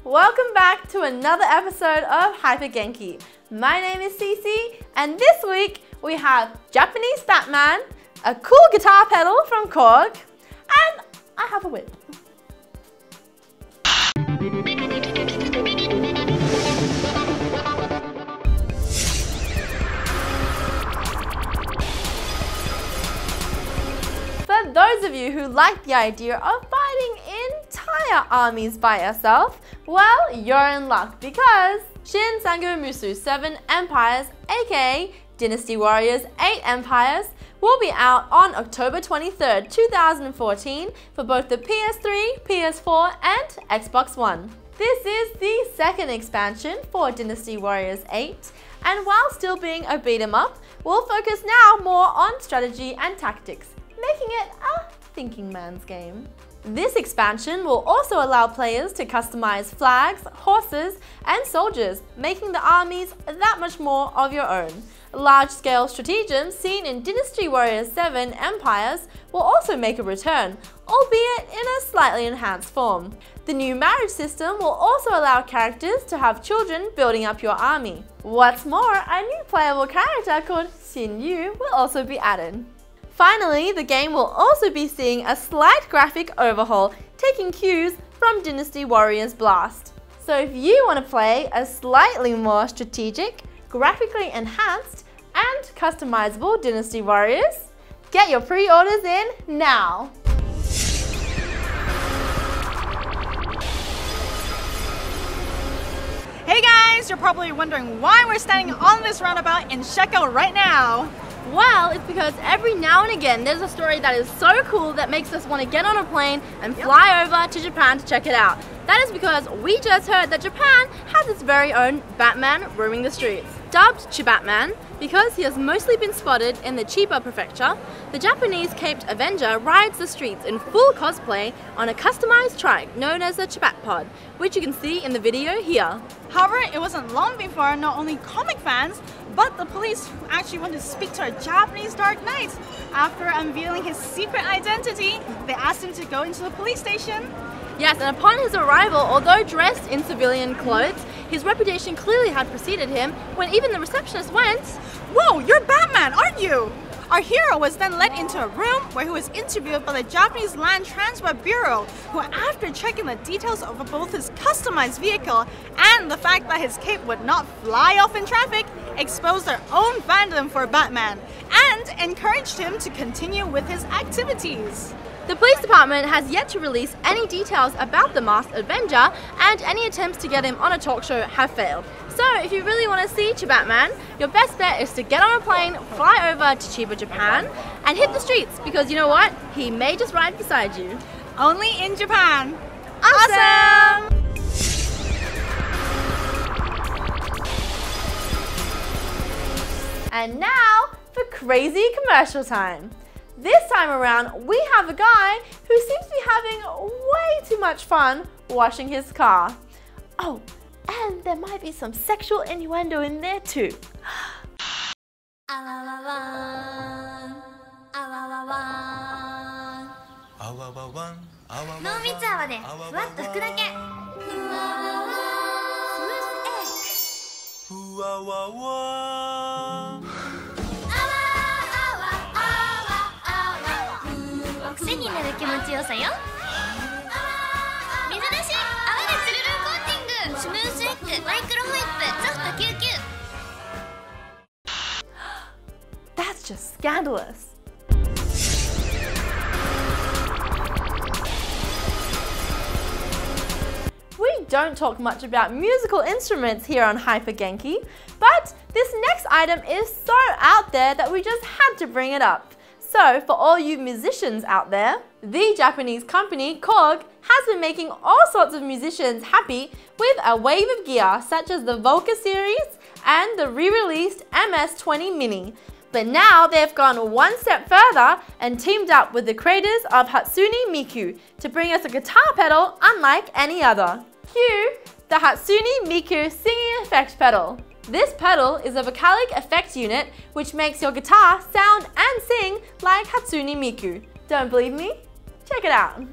Welcome back to another episode of Hyper Genki. My name is Cici, and this week we have Japanese Batman, a cool guitar pedal from Korg, and I have a whip. For those of you who like the idea of fighting entire armies by yourself, well, you're in luck because Shin Sangoku Musou 7 Empires, aka Dynasty Warriors 8 Empires, will be out on October 23rd, 2014 for both the PS3, PS4 and Xbox One. This is the second expansion for Dynasty Warriors 8, and while still being a beat 'em up, we'll focus now more on strategy and tactics, making it a thinking man's game. This expansion will also allow players to customize flags, horses, and soldiers, making the armies that much more of your own. Large-scale stratagems seen in Dynasty Warriors 7 Empires will also make a return, albeit in a slightly enhanced form. The new marriage system will also allow characters to have children building up your army. What's more, a new playable character called Shin will also be added. Finally, the game will also be seeing a slight graphic overhaul, taking cues from Dynasty Warriors Blast. So if you want to play a slightly more strategic, graphically enhanced, and customizable Dynasty Warriors, get your pre-orders in now! Hey guys, you're probably wondering why we're standing on this roundabout in Shekel right now. Well, it's because every now and again there's a story that is so cool that makes us want to get on a plane and fly over to Japan to check it out. That is because we just heard that Japan has its very own Batman roaming the streets. Dubbed Chibatman because he has mostly been spotted in the Chiba prefecture, the Japanese caped Avenger rides the streets in full cosplay on a customized trike known as the Chibatpod, which you can see in the video here. However, it wasn't long before not only comic fans, but the police who actually wanted to speak to a Japanese Dark Knight. After unveiling his secret identity, they asked him to go into the police station. Yes, and upon his arrival, although dressed in civilian clothes, his reputation clearly had preceded him when even the receptionist went, "Whoa, you're Batman, aren't you?" Our hero was then led into a room where he was interviewed by the Japanese Land Transport Bureau, who after checking the details of both his customized vehicle and the fact that his cape would not fly off in traffic, exposed their own fandom for Batman and encouraged him to continue with his activities. The police department has yet to release any details about the masked Avenger, and any attempts to get him on a talk show have failed. So if you really want to see Chibatman, your best bet is to get on a plane, fly over to Chiba, Japan, and hit the streets, because you know what? He may just ride beside you. Only in Japan. Awesome! And now for crazy commercial time. This time around, we have a guy who seems to be having way too much fun washing his car. Oh, and there might be some sexual innuendo in there too. 濃密泡でふわっと拭くだけ。ふわわわ。スムースエッグ。ふわわわ。癖になる気持ちよさよ。水出し泡でつるるんコーティング。スムースエッグマイクロホイップソフト99。 That's just scandalous. We don't talk much about musical instruments here on Hyper Genki, but this next item is so out there that we just had to bring it up. So, for all you musicians out there, the Japanese company Korg has been making all sorts of musicians happy with a wave of gear such as the Volca series and the re-released MS-20 Mini. But now they've gone one step further and teamed up with the creators of Hatsune Miku to bring us a guitar pedal unlike any other. Cue the Hatsune Miku singing effect pedal. This pedal is a vocalic effect unit which makes your guitar sound and sing like Hatsune Miku. Don't believe me? Check it out.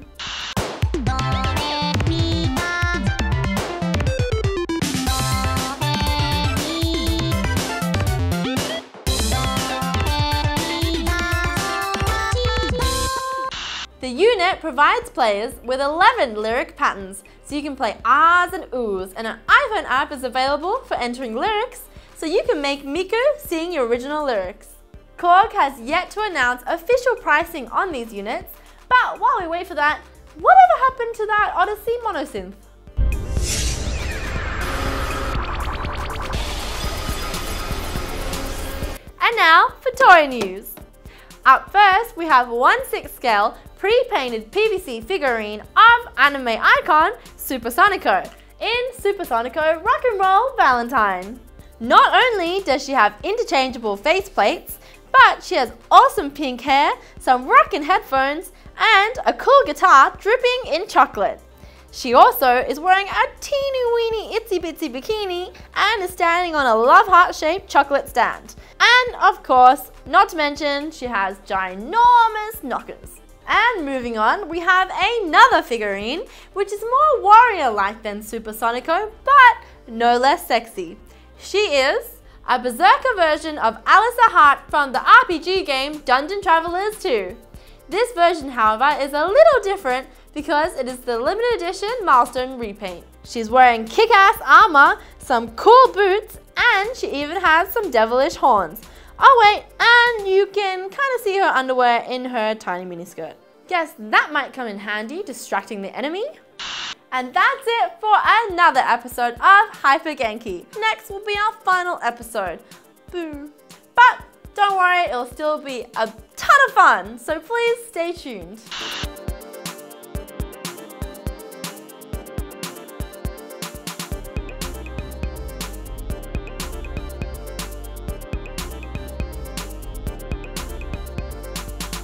unit provides players with 11 lyric patterns, so you can play ahs and oohs, and an iPhone app is available for entering lyrics, so you can make Miku sing your original lyrics. Korg has yet to announce official pricing on these units, but while we wait for that, whatever happened to that Odyssey monosynth? And now for toy news. Up first, we have 1/6 scale pre-painted PVC figurine of anime icon Supersonico in Supersonico Rock and Roll Valentine. Not only does she have interchangeable faceplates, but she has awesome pink hair, some rockin' headphones, and a cool guitar dripping in chocolate. She also is wearing a teeny weeny itsy bitsy bikini and is standing on a love heart shaped chocolate stand. And of course, not to mention, she has ginormous knockers. And moving on, we have another figurine, which is more warrior-like than Supersonico, but no less sexy. She is a berserker version of Alyssa Hart from the RPG game Dungeon Travelers 2. This version, however, is a little different because it is the limited edition milestone repaint. She's wearing kick-ass armor, some cool boots, and she even has some devilish horns. Oh wait, and you can kind of see her underwear in her tiny miniskirt. Guess that might come in handy distracting the enemy. And that's it for another episode of Hyper Genki. Next will be our final episode. Boo. But don't worry, it'll still be a ton of fun, so please stay tuned.